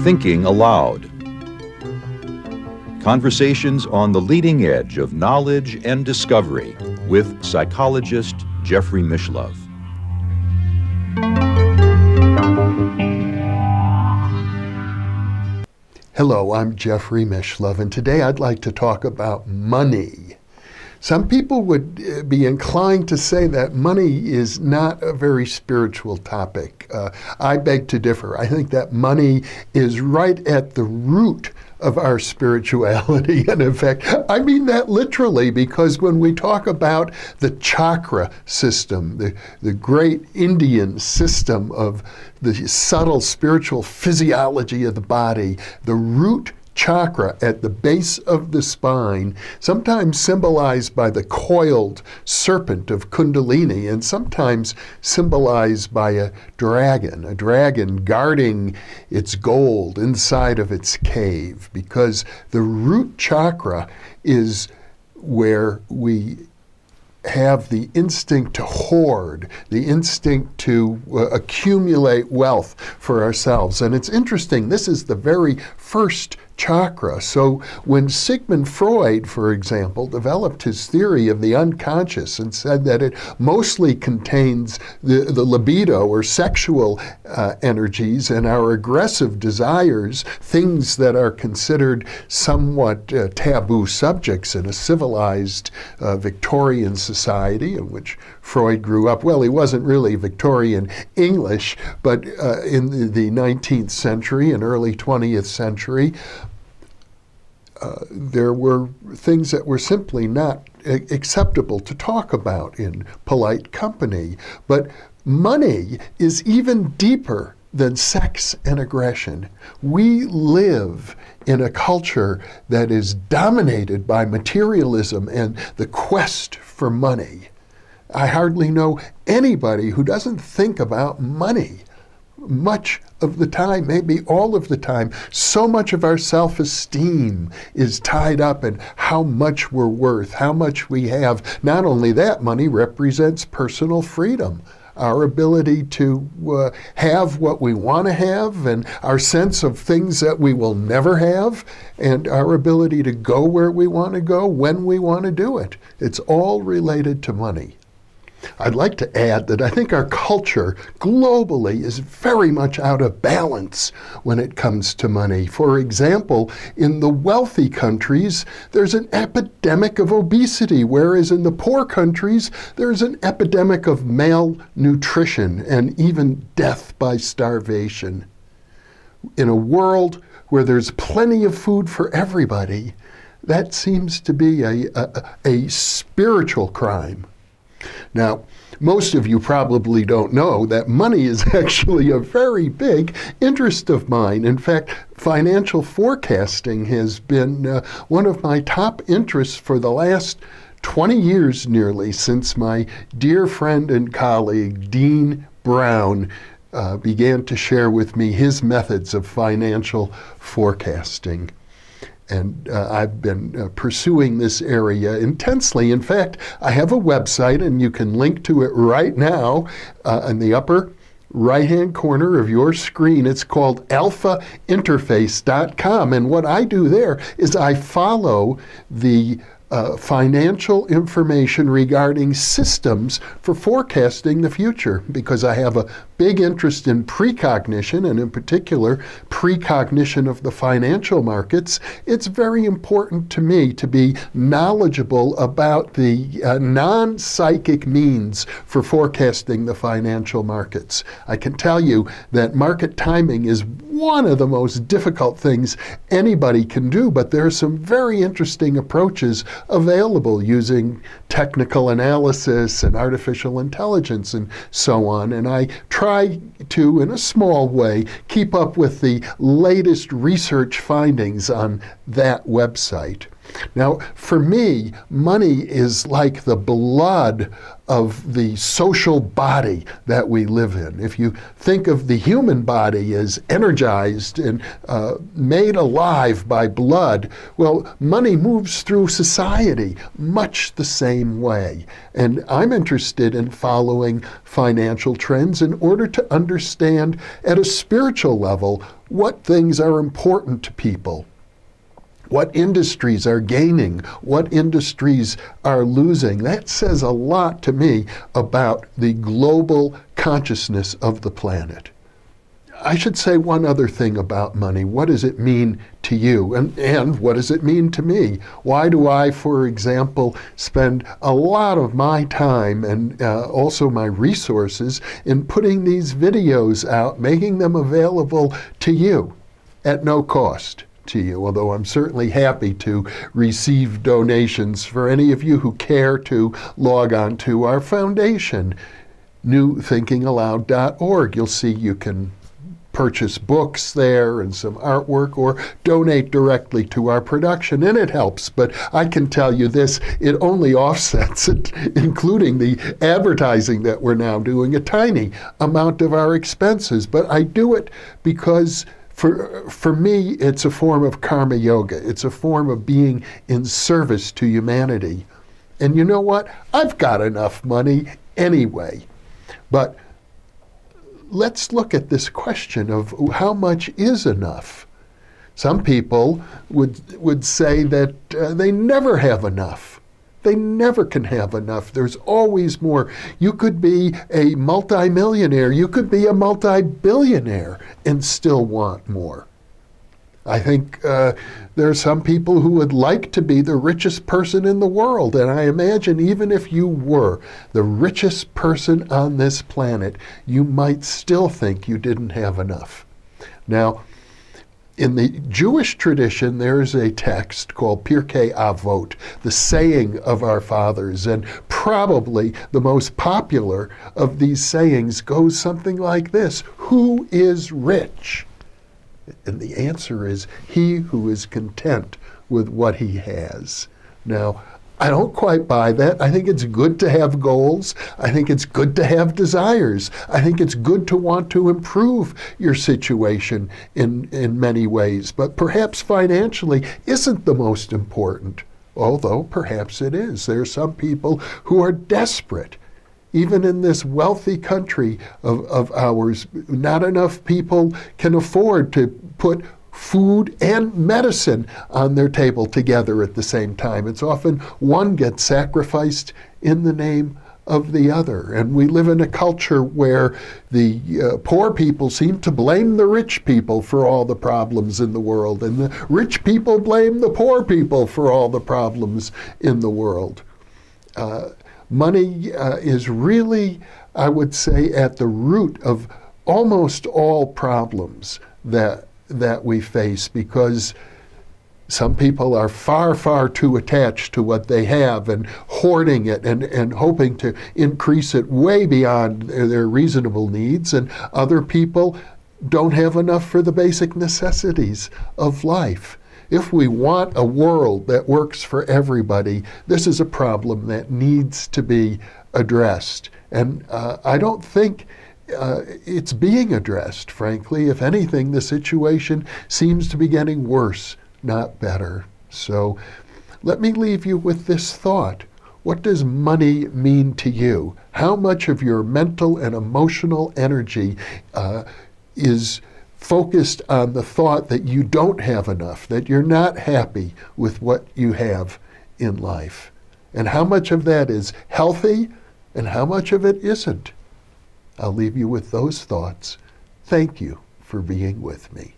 Thinking Aloud. Conversations on the leading edge of knowledge and discovery with psychologist Jeffrey Mishlove. Hello, I'm Jeffrey Mishlove, and today I'd like to talk about money. Some people would be inclined to say that money is not a very spiritual topic. I beg to differ. I think that money is right at the root of our spirituality. And in fact, I mean that literally, because when we talk about the chakra system, the great Indian system of the subtle spiritual physiology of the body, the root chakra at the base of the spine, sometimes symbolized by the coiled serpent of Kundalini, and sometimes symbolized by a dragon guarding its gold inside of its cave, because the root chakra is where we have the instinct to hoard, the instinct to accumulate wealth for ourselves. And it's interesting, this is the very first chakra. So when Sigmund Freud, for example, developed his theory of the unconscious and said that it mostly contains the libido or sexual energies and our aggressive desires, things that are considered somewhat taboo subjects in a civilized Victorian society in which Freud grew up. Well, he wasn't really Victorian English, but in the 19th century and early 20th century, there were things that were simply not acceptable to talk about in polite company. But money is even deeper than sex and aggression. We live in a culture that is dominated by materialism and the quest for money. I hardly know anybody who doesn't think about money much of the time, maybe all of the time. So much of our self-esteem is tied up in how much we're worth, how much we have. Not only that, money represents personal freedom, our ability to have what we want to have, and our sense of things that we will never have, and our ability to go where we want to go, when we want to do it. It's all related to money. I'd like to add that I think our culture globally is very much out of balance when it comes to money. For example, in the wealthy countries, there's an epidemic of obesity, whereas in the poor countries, there's an epidemic of malnutrition and even death by starvation. In a world where there's plenty of food for everybody, that seems to be a spiritual crime. Now, most of you probably don't know that money is actually a very big interest of mine. In fact, financial forecasting has been one of my top interests for the last 20 years nearly, since my dear friend and colleague, Dean Brown, began to share with me his methods of financial forecasting. And I've been pursuing this area intensely. In fact, I have a website, and you can link to it right now in the upper right-hand corner of your screen. It's called alphainterface.com. And what I do there is I follow the financial information regarding systems for forecasting the future, because I have a big interest in precognition, and in particular, precognition of the financial markets. It's very important to me to be knowledgeable about the non-psychic means for forecasting the financial markets. I can tell you that market timing is one of the most difficult things anybody can do, but there are some very interesting approaches available using technical analysis and artificial intelligence and so on. And I try to, in a small way, keep up with the latest research findings on that website. Now, for me, money is like the blood of the social body that we live in. If you think of the human body as energized and made alive by blood, well, money moves through society much the same way. And I'm interested in following financial trends in order to understand at a spiritual level what things are important to people. What industries are gaining, what industries are losing. That says a lot to me about the global consciousness of the planet. I should say one other thing about money. What does it mean to you? And what does it mean to me? Why do I, for example, spend a lot of my time and also my resources in putting these videos out, making them available to you at no cost to you, although I'm certainly happy to receive donations for any of you who care to log on to our foundation, newthinkingaloud.org. You'll see you can purchase books there and some artwork or donate directly to our production, and it helps. But I can tell you this, it only offsets it, including the advertising that we're now doing, a tiny amount of our expenses. But I do it because for me, it's a form of karma yoga. It's a form of being in service to humanity. And you know what? I've got enough money anyway. But let's look at this question of how much is enough. Some people would say that they never have enough. They never can have enough. There's always more. You could be a multimillionaire, you could be a multi-billionaire and still want more. I think there are some people who would like to be the richest person in the world, and I imagine even if you were the richest person on this planet, you might still think you didn't have enough. Now, in the Jewish tradition, there's a text called Pirkei Avot, the saying of our fathers, and probably the most popular of these sayings goes something like this: who is rich? And the answer is he who is content with what he has. Now, I don't quite buy that. I think it's good to have goals. I think it's good to have desires. I think it's good to want to improve your situation in many ways. But perhaps financially isn't the most important, although perhaps it is. There are some people who are desperate. Even in this wealthy country of ours, not enough people can afford to put food and medicine on their table together at the same time. It's often one gets sacrificed in the name of the other. And we live in a culture where the poor people seem to blame the rich people for all the problems in the world, and the rich people blame the poor people for all the problems in the world. Money is really, I would say, at the root of almost all problems that we face, because some people are far, far too attached to what they have and hoarding it and hoping to increase it way beyond their reasonable needs, and other people don't have enough for the basic necessities of life. If we want a world that works for everybody, this is a problem that needs to be addressed. And I don't think it's being addressed, frankly. If anything, the situation seems to be getting worse, not better. So let me leave you with this thought. What does money mean to you? How much of your mental and emotional energy is focused on the thought that you don't have enough, that you're not happy with what you have in life? And how much of that is healthy and how much of it isn't? I'll leave you with those thoughts. Thank you for being with me.